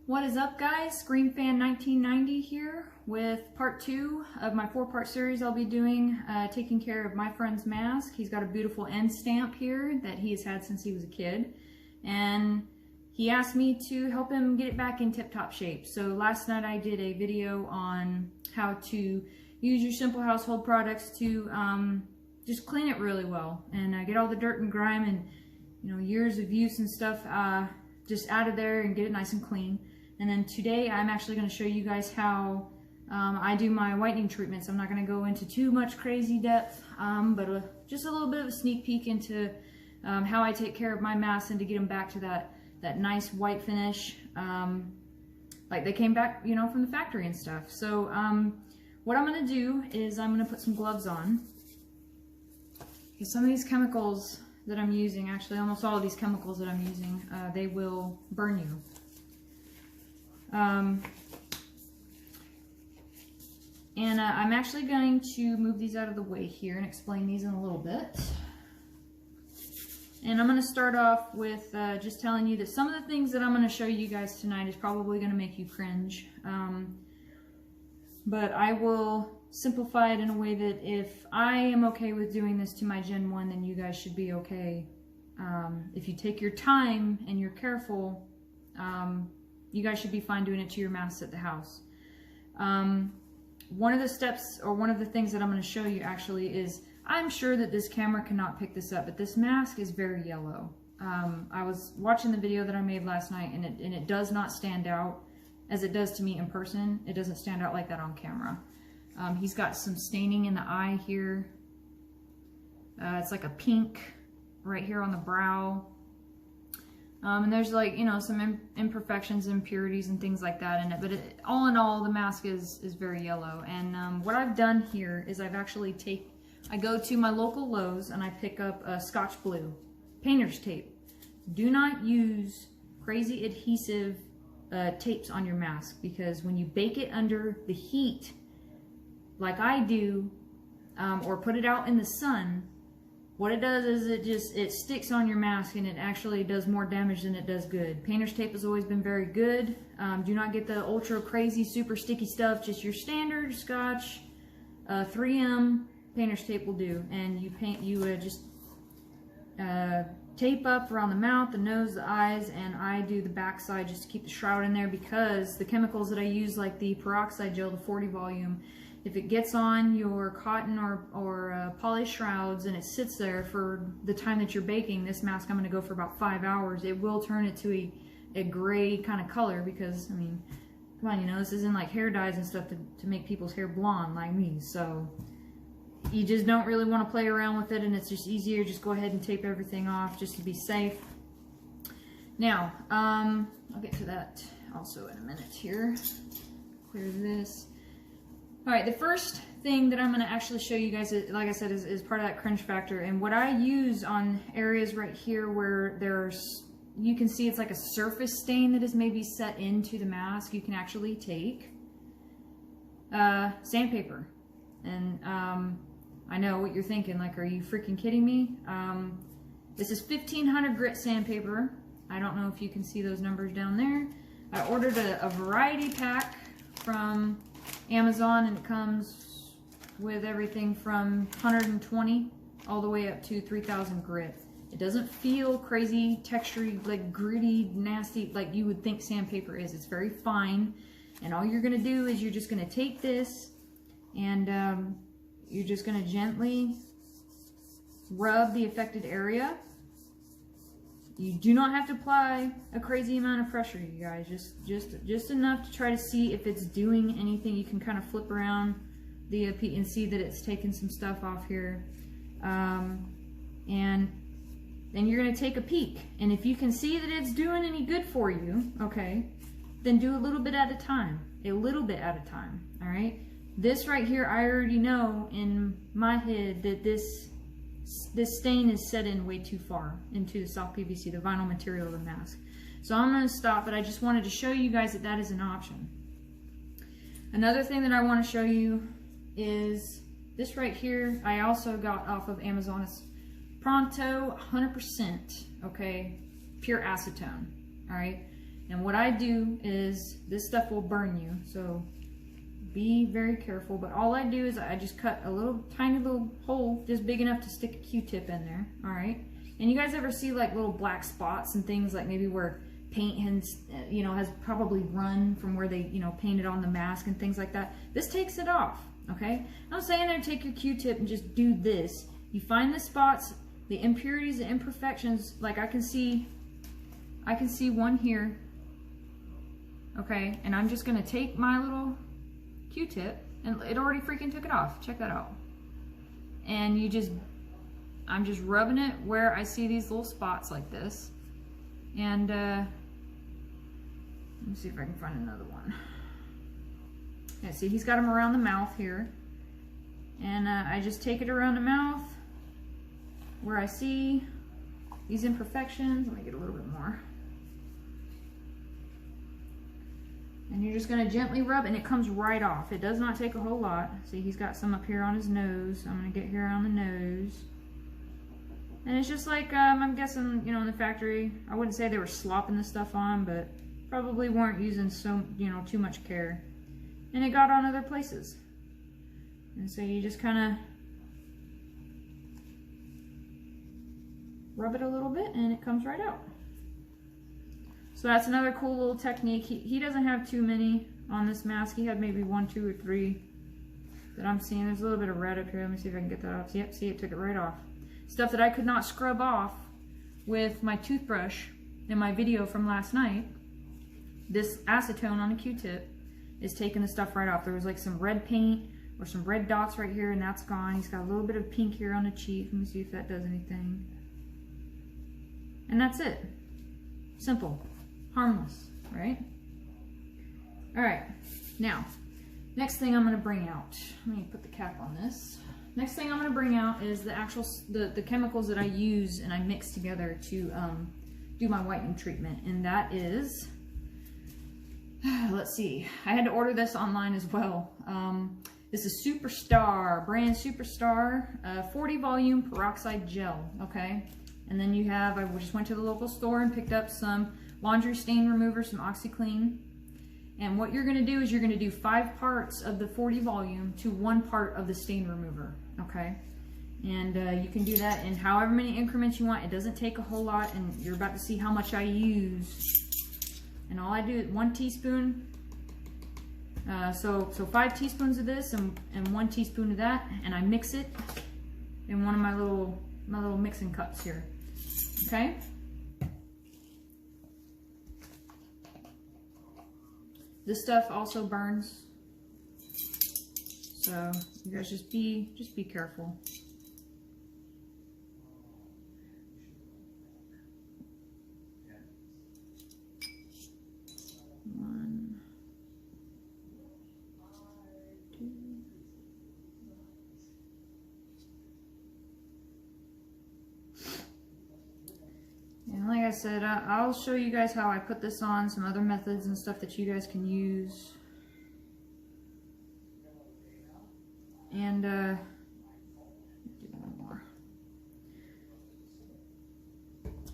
What is up, guys? Screen Fan 1990 here with part 2 of my 4-part series I'll be doing, taking care of my friend's mask. He's got a beautiful end stamp here that he has had since he was a kid, and he asked me to help him get it back in tip-top shape. So last night I did a video on how to use your simple household products to just clean it really well and get all the dirt and grime and years of use and stuff just out of there and get it nice and clean. And then today I'm actually going to show you guys how I do my whitening treatments. I'm not going to go into too much crazy depth, but just a little bit of a sneak peek into how I take care of my masks and to get them back to that nice white finish, like they came back, from the factory and stuff. So what I'm going to do is I'm going to put some gloves on, because some of these chemicals that I'm using, actually almost all of these chemicals that I'm using, they will burn you. I'm actually going to move these out of the way here and explain these in a little bit. And I'm going to start off with just telling you that some of the things that I'm going to show you guys tonight is probably going to make you cringe. But I will simplify it in a way that if I am okay with doing this to my Gen 1, then you guys should be okay. If you take your time and you're careful, you guys should be fine doing it to your masks at the house. One of the steps, or one of the things that I'm going to show you actually is, I'm sure that this camera cannot pick this up, but this mask is very yellow. I was watching the video that I made last night, and it does not stand out as it does to me in person. It doesn't stand out like that on camera. He's got some staining in the eye here. It's like a pink right here on the brow. And there's some imperfections, impurities, and things like that in it. But all in all, the mask is very yellow. And what I've done here is I've actually I go to my local Lowe's and I pick up a Scotch Blue painter's tape. Do not use crazy adhesive tapes on your mask, because when you bake it under the heat, like I do, or put it out in the sun, what it does is it sticks on your mask, and it actually does more damage than it does good. Painter's tape has always been very good. Do not get the ultra crazy super sticky stuff. Just your standard Scotch 3M painter's tape will do. And you just tape up around the mouth, the nose, the eyes, and I do the back side just to keep the shroud in there, because the chemicals that I use, like the peroxide gel, the 40 volume, if it gets on your cotton or poly shrouds and it sits there for the time that you're baking, this mask, I'm going to go for about 5 hours, it will turn it to a gray kind of color, because, I mean, come on, this isn't like hair dyes and stuff to make people's hair blonde like me, so you just don't really want to play around with it, and it's just easier, just go ahead and tape everything off just to be safe. Now, I'll get to that also in a minute here. Clear this. Alright, the first thing that I'm going to actually show you guys, like I said, is part of that cringe factor. And what I use on areas right here where you can see it's like a surface stain that is maybe set into the mask, you can actually take sandpaper. And I know what you're thinking, like, are you freaking kidding me? This is 1500 grit sandpaper. I don't know if you can see those numbers down there. I ordered a variety pack from Amazon, and it comes with everything from 120 all the way up to 3000 grit. It doesn't feel crazy, textury, like gritty, nasty, like you would think sandpaper is. It's very fine, and all you're going to do is you're just going to take this and you're just going to gently rub the affected area. You do not have to apply a crazy amount of pressure, you guys. Just enough to try to see if it's doing anything. You can kind of flip around the and see that it's taking some stuff off here. And then you're going to take a peek. And if you can see that it's doing any good for you, okay, then do a little bit at a time. A little bit at a time, all right? This right here, I already know in my head that this stain is set in way too far into the soft PVC, the vinyl material of the mask. So I'm going to stop, but I just wanted to show you guys that that is an option. Another thing that I want to show you is this right here. I also got off of Amazon. It's Pronto 100%, okay, pure acetone, all right? And what I do is, this stuff will burn you, so be very careful. But all I do is I just cut a little tiny little hole, just big enough to stick a Q-tip in there, all right? And you guys ever see like little black spots and things, like maybe where paint has, you know, has probably run from where they, you know, painted on the mask and things like that? This takes it off, okay? I'm saying there, take your Q-tip and just do this. You find the spots, the impurities, the imperfections. Like I can see one here, okay? And I'm just gonna take my little Q-tip, and it already freaking took it off. Check that out. And I'm just rubbing it where I see these little spots like this. And let me see if I can find another one. Yeah, see, he's got them around the mouth here. And I just take it around the mouth where I see these imperfections. Let me get a little bit more. And you're just gonna gently rub, and it comes right off. It does not take a whole lot. See, he's got some up here on his nose. I'm gonna get here on the nose. And it's just like, I'm guessing, you know, in the factory, I wouldn't say they were slopping this stuff on, but probably weren't using so, you know, too much care. And it got on other places. And so you just kind of rub it a little bit, and it comes right out. So that's another cool little technique. He doesn't have too many on this mask. He had maybe 1, 2, or 3 that I'm seeing. There's a little bit of red up here. Let me see if I can get that off. Yep, see, it took it right off. Stuff that I could not scrub off with my toothbrush in my video from last night. This acetone on a Q-tip is taking the stuff right off. There was like some red paint or some red dots right here, and that's gone. He's got a little bit of pink here on the cheek. Let me see if that does anything. And that's it. Simple. Harmless, right? All right, now, next thing I'm gonna bring out, let me put the cap on this. Next thing I'm gonna bring out is the actual, the chemicals that I use and I mix together to do my whitening treatment. And that is, let's see, I had to order this online as well. This is Superstar, brand Superstar, 40 volume peroxide gel, okay? And then you have, I just went to the local store and picked up some laundry stain remover, some OxyClean. And what you're gonna do is you're gonna do 5 parts of the 40 volume to 1 part of the stain remover, okay? And you can do that in however many increments you want. It doesn't take a whole lot, and you're about to see how much I use. And all I do is 1 teaspoon, so 5 teaspoons of this and 1 teaspoon of that, and I mix it in one of my little mixing cups here, okay? This stuff also burns, so you guys just be careful. One, 2. And like I said, I'll show you guys how I put this on, some other methods and stuff that you guys can use. And do one more.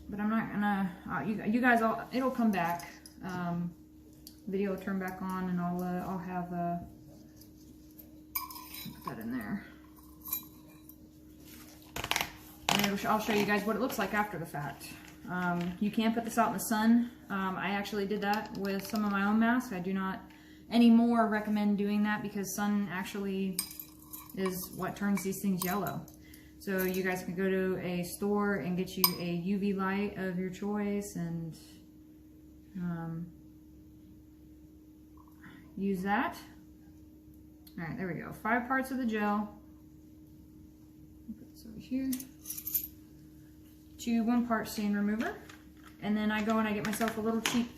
But I'm not gonna. You guys, it'll come back. Video will turn back on, and I'll have put that in there. And I'll show you guys what it looks like after the fact. You can put this out in the sun. I actually did that with some of my own masks. I do not anymore recommend doing that because sun actually is what turns these things yellow. So you guys can go to a store and get you a UV light of your choice and use that. All right, there we go. 5 parts of the gel. Put this over here. To 1 part stain remover, and then I go and I get myself a little cheap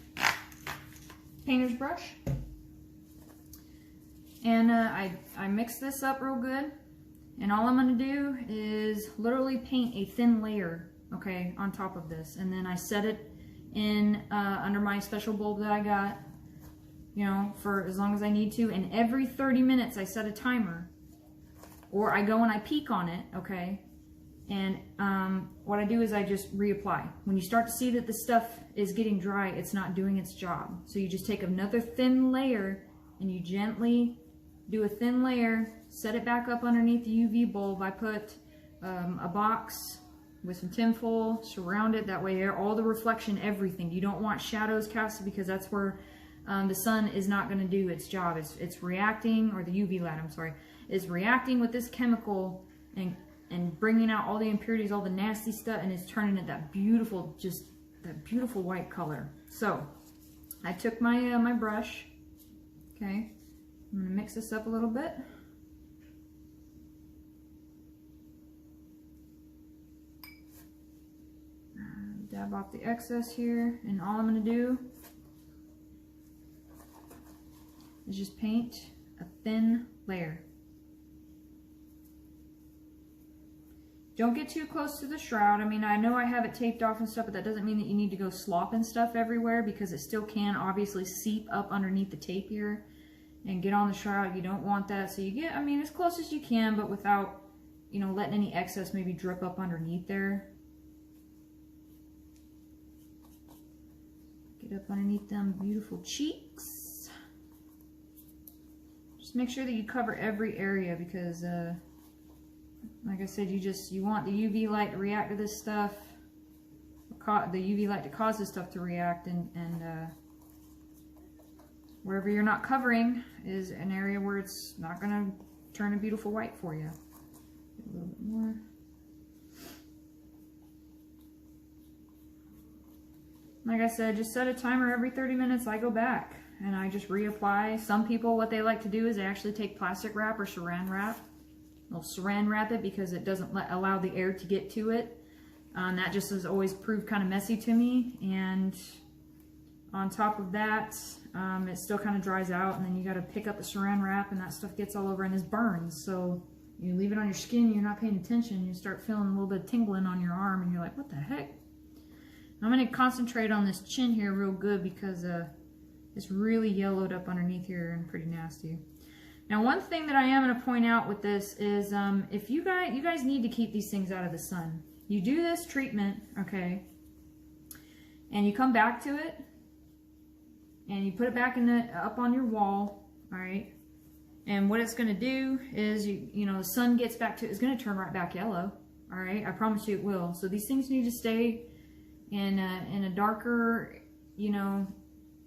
painter's brush, and I mix this up real good, and all I'm going to do is literally paint a thin layer, okay, on top of this, and then I set it in under my special bulb that I got, you know, for as long as I need to, and every 30 minutes I set a timer, or I go and I peek on it, okay. And what I do is I just reapply. When you start to see that the stuff is getting dry, it's not doing its job. So you just take another thin layer and you gently do a thin layer, set it back up underneath the UV bulb. I put a box with some tinfoil, surround it. That way all the reflection, everything. You don't want shadows casted because that's where the sun is not going to do its job. It's reacting, or the UV light, I'm sorry, is reacting with this chemical and bringing out all the impurities, all the nasty stuff, and it's turning it that beautiful, just that beautiful white color. So I took my my brush. Okay, I'm gonna mix this up a little bit. Dab off the excess here, and all I'm gonna do is just paint a thin layer. Don't get too close to the shroud. I mean, I know I have it taped off and stuff, but that doesn't mean that you need to go slopping stuff everywhere, because it still can obviously seep up underneath the tape here and get on the shroud. You don't want that. So you get, I mean, as close as you can, but without, you know, letting any excess maybe drip up underneath there. Get up underneath them beautiful cheeks. Just make sure that you cover every area, because like I said, you want the UV light to react to this stuff, the UV light to cause this stuff to react, and wherever you're not covering is an area where it's not going to turn a beautiful white for you. A little bit more. Like I said, just set a timer every 30 minutes. I go back and I just reapply. Some people, what they like to do is they actually take plastic wrap or saran wrap. They'll saran wrap it because it doesn't allow the air to get to it. That just has always proved kind of messy to me. And on top of that, it still kind of dries out, and then you got to pick up the saran wrap, and that stuff gets all over, and this burns. So you leave it on your skin, you're not paying attention, you start feeling a little bit of tingling on your arm, and you're like, what the heck? I'm going to concentrate on this chin here real good, because it's really yellowed up underneath here and pretty nasty. Now, one thing that I am going to point out with this is if you guys need to keep these things out of the sun. You do this treatment, okay, and you come back to it, and you put it back in up on your wall, all right. And what it's going to do is, you know, the sun gets back to it, it's going to turn right back yellow, all right. I promise you it will. So these things need to stay in a darker, you know,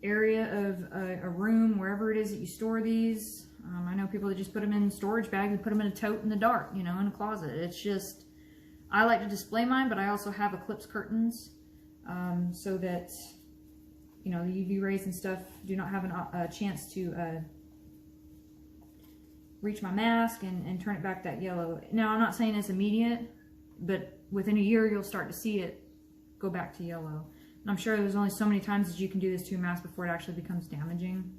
area of a room, wherever it is that you store these. I know people that just put them in storage bags and put them in a tote in the dark, you know, in a closet. It's just, I like to display mine, but I also have eclipse curtains so that, you know, the UV rays and stuff do not have a chance to reach my mask and turn it back that yellow. Now, I'm not saying it's immediate, but within a year you'll start to see it go back to yellow. And I'm sure there's only so many times that you can do this to a mask before it actually becomes damaging.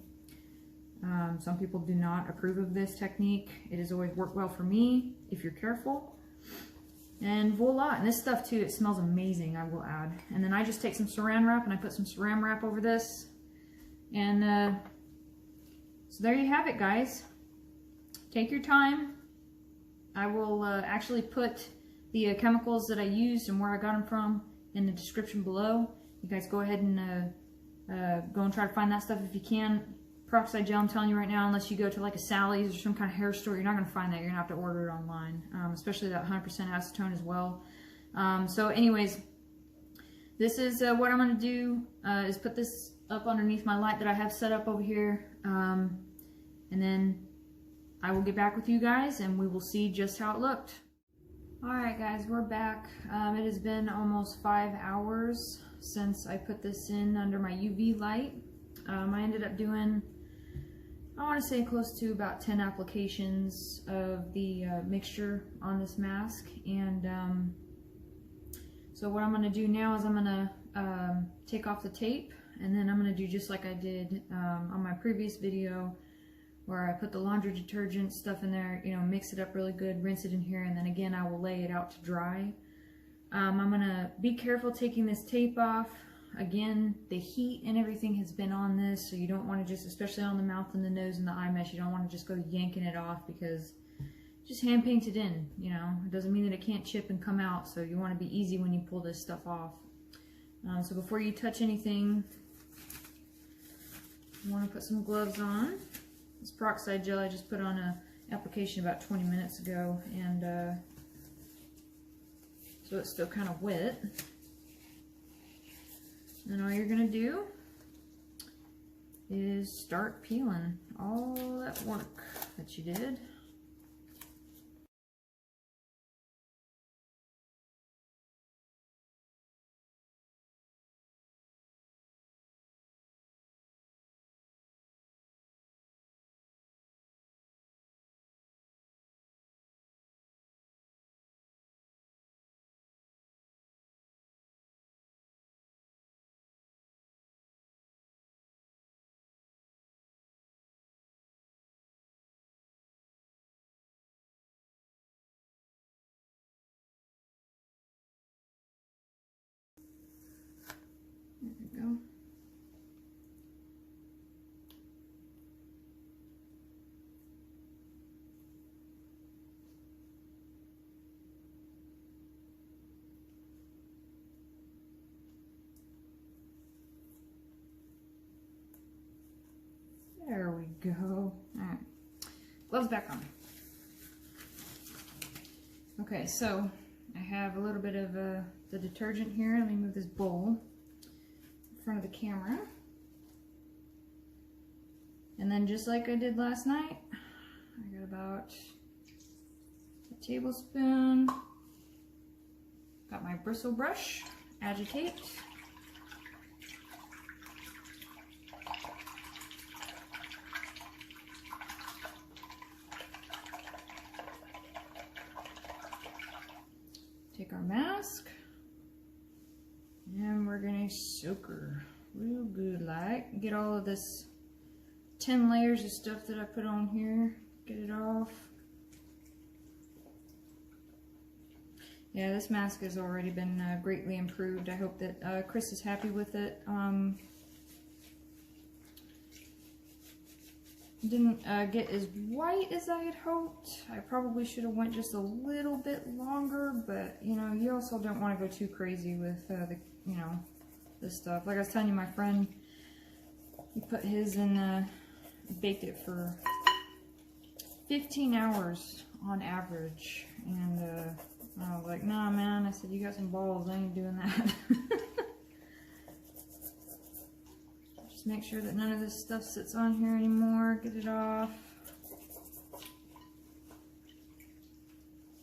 Some people do not approve of this technique. It has always worked well for me, if you're careful. And voila. And this stuff too, it smells amazing, I will add. And then I just take some saran wrap and I put some saran wrap over this. And so there you have it, guys. Take your time. I will actually put the chemicals that I used and where I got them from in the description below. You guys go ahead and go and try to find that stuff if you can. Peroxide gel, I'm telling you right now, unless you go to like a Sally's or some kind of hair store, you're not going to find that. You're going to have to order it online, especially that 100% acetone as well. So anyways, this is what I'm going to do is put this up underneath my light that I have set up over here. And then I will get back with you guys and we will see just how it looked. Alright guys, we're back. It has been almost 5 hours since I put this in under my UV light. I ended up doing, I want to say close to about 10 applications of the mixture on this mask. And so what I'm going to do now is I'm going to take off the tape, and then I'm going to do just like I did on my previous video, where I put the laundry detergent stuff in there, you know, mix it up really good, rinse it in here, and then again I will lay it out to dry. I'm going to be careful taking this tape off. Again, the heat and everything has been on this, so you don't want to just, especially on the mouth and the nose and the eye mesh, you don't want to just go yanking it off, because just hand painted in, you know. It doesn't mean that it can't chip and come out, so you want to be easy when you pull this stuff off. So before you touch anything, you want to put some gloves on. This peroxide gel I just put on a application about 20 minutes ago, and so it's still kind of wet. And all you're going to do is start peeling all that work that you did. There we go. There we go. Alright. Gloves back on. Okay, so I have a little bit of the detergent here. Let me move this bowl in front of the camera. And then just like I did last night, I got about a tablespoon. Got my bristle brush, agitate. Take our mask, and we're gonna soak her real good, like get all of this 10 layers of stuff that I put on here, get it off. Yeah, this mask has already been greatly improved. I hope that Chris is happy with it. Didn't get as white as I had hoped. I probably should have went just a little bit longer, but you know, you also don't want to go too crazy with you know, this stuff. Like I was telling you, my friend, he put his in, baked it for 15 hours on average, and I was like, nah, man. I said, you got some balls. I ain't doing that. Just make sure that none of this stuff sits on here anymore. Get it off.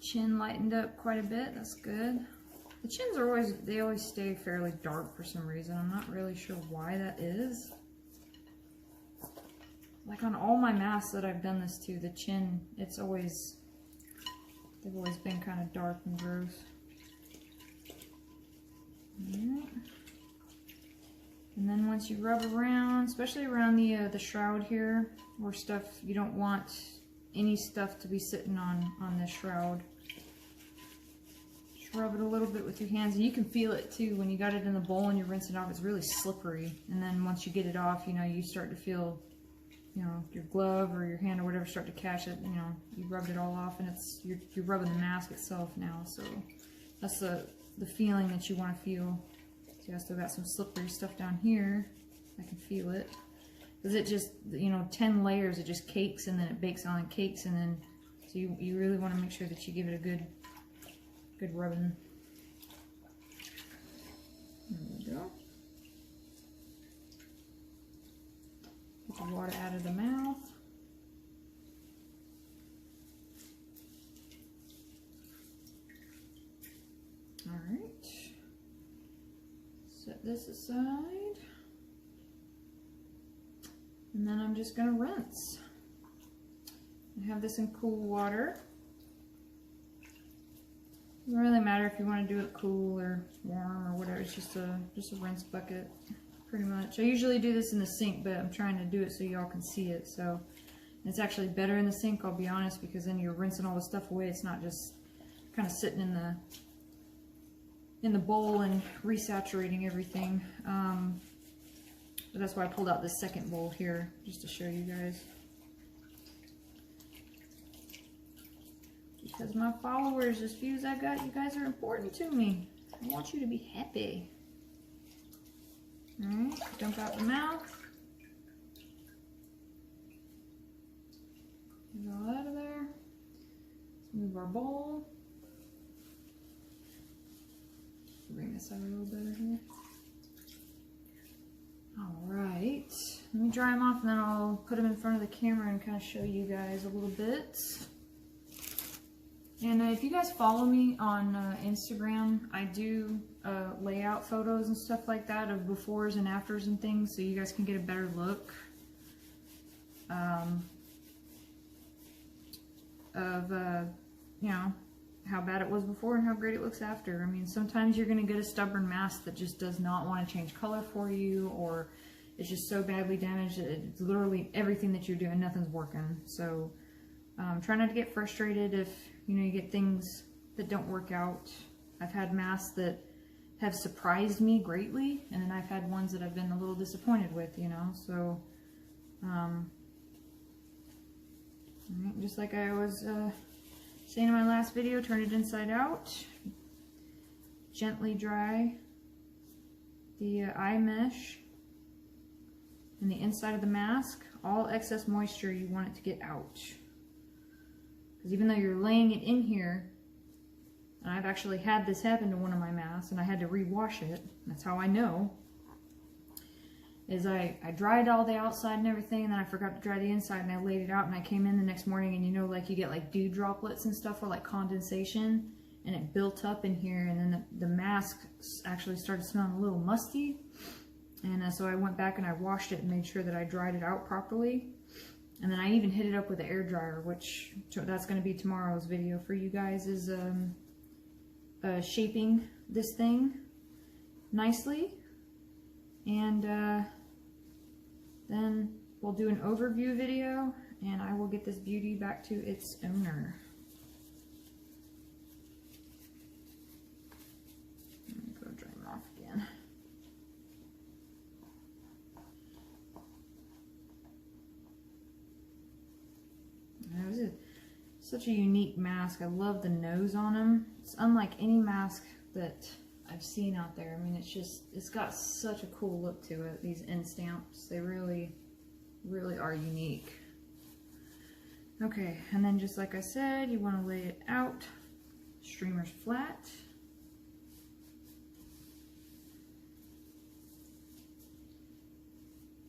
Chin lightened up quite a bit. That's good. The chins are always stay fairly dark for some reason. I'm not really sure why that is. Like on all my masks that I've done this to, the chin, they've always been kind of dark and gross. Alright. And then once you rub around, especially around the shroud here, or stuff, you don't want any stuff to be sitting on this shroud. Just rub it a little bit with your hands, and you can feel it too when you got it in the bowl and you rinse it off. It's really slippery, and then once you get it off, you know, you start to feel, you know, your glove or your hand or whatever start to catch it. You know, you rubbed it all off, and it's you're rubbing the mask itself now. So that's the feeling that you want to feel. See, I still got some slippery stuff down here. I can feel it. Because it just, you know, 10 layers, it just cakes and then it bakes on and cakes, and then, so you really want to make sure that you give it a good rubbing. There we go. Get the water out of the mouth. Alright. Set this aside, and then I'm just going to rinse. I have this in cool water. Doesn't really matter if you want to do it cool or warm or whatever. It's just a rinse bucket, pretty much. I usually do this in the sink, but I'm trying to do it so y'all can see it. So it's actually better in the sink, I'll be honest, because then you're rinsing all the stuff away. It's not just kind of sitting in the bowl and resaturating everything. But that's why I pulled out this second bowl here, just to show you guys. Because my followers, as few as I got, you guys are important to me. I want you to be happy. Alright, dump out the mouth. Get all out of there. Let's move our bowl. Bring this out a little better here. Alright, let me dry them off and then I'll put them in front of the camera and kind of show you guys a little bit. And if you guys follow me on Instagram, I do layout photos and stuff like that of befores and afters and things, so you guys can get a better look of, you know, how bad it was before and how great it looks after. I mean, sometimes you're going to get a stubborn mask that just does not want to change color for you, or it's just so badly damaged that it's literally everything that you're doing, nothing's working. So try not to get frustrated if, you know, you get things that don't work out. I've had masks that have surprised me greatly, and then I've had ones that I've been a little disappointed with, you know. So just like I was saying in my last video, turn it inside out. Gently dry the eye mesh and the inside of the mask. All excess moisture, you want it to get out. Because even though you're laying it in here, and I've actually had this happen to one of my masks and I had to rewash it, that's how I know, is I dried all the outside and everything, and then I forgot to dry the inside, and I laid it out, and I came in the next morning, and you know, like you get like dew droplets and stuff, or like condensation, and it built up in here, and then the mask actually started smelling a little musty, and so I went back and I washed it and made sure that I dried it out properly, and then I even hit it up with an air dryer, which that's going to be tomorrow's video for you guys, is shaping this thing nicely. And then we'll do an overview video, and I will get this beauty back to its owner. Let me go dry them off again. That was such a unique mask. I love the nose on them. It's unlike any mask that I've seen out there. I mean, it's got such a cool look to it, these end stamps. They really, really are unique. Okay, and then just like I said, you want to lay it out, streamers flat.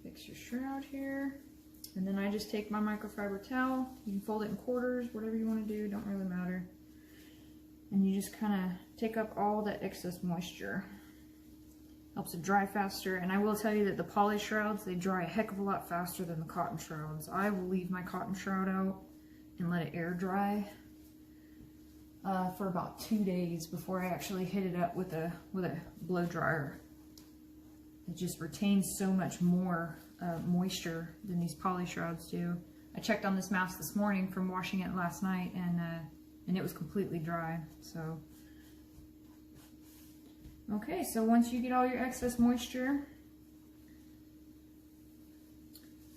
Fix your shroud here. And then I just take my microfiber towel. You can fold it in quarters, whatever you want to do, don't really matter. And you just kind of take up all that excess moisture. Helps it dry faster. And I will tell you that the poly shrouds, they dry a heck of a lot faster than the cotton shrouds. I will leave my cotton shroud out and let it air dry for about 2 days before I actually hit it up with a blow dryer. It just retains so much more moisture than these poly shrouds do. I checked on this mask this morning from washing it last night, and it was completely dry. So okay, so once you get all your excess moisture,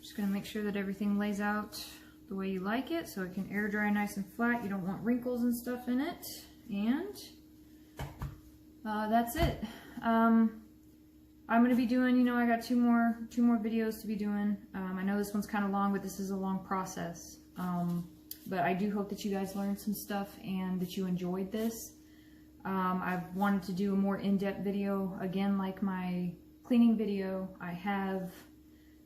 just gonna make sure that everything lays out the way you like it, so it can air dry nice and flat. You don't want wrinkles and stuff in it. And that's it. I'm going to be doing, you know, I got two more videos to be doing. I know this one's kind of long, but this is a long process. But I do hope that you guys learned some stuff and that you enjoyed this. I've wanted to do a more in-depth video, again, like my cleaning video. I have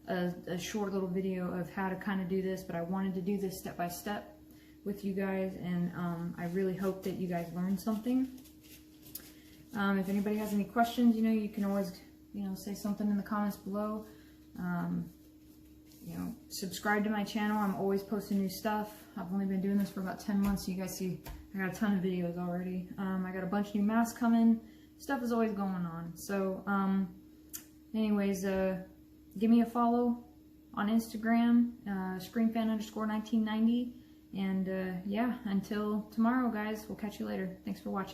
a short little video of how to kind of do this, but I wanted to do this step by step with you guys, and I really hope that you guys learned something. If anybody has any questions, you know, you can always, you know, say something in the comments below. You know, subscribe to my channel. I'm always posting new stuff. I've only been doing this for about 10 months, so you guys see I got a ton of videos already. I got a bunch of new masks coming. Stuff is always going on. So, anyways, give me a follow on Instagram, screenfan_1990. And yeah, until tomorrow, guys, we'll catch you later. Thanks for watching.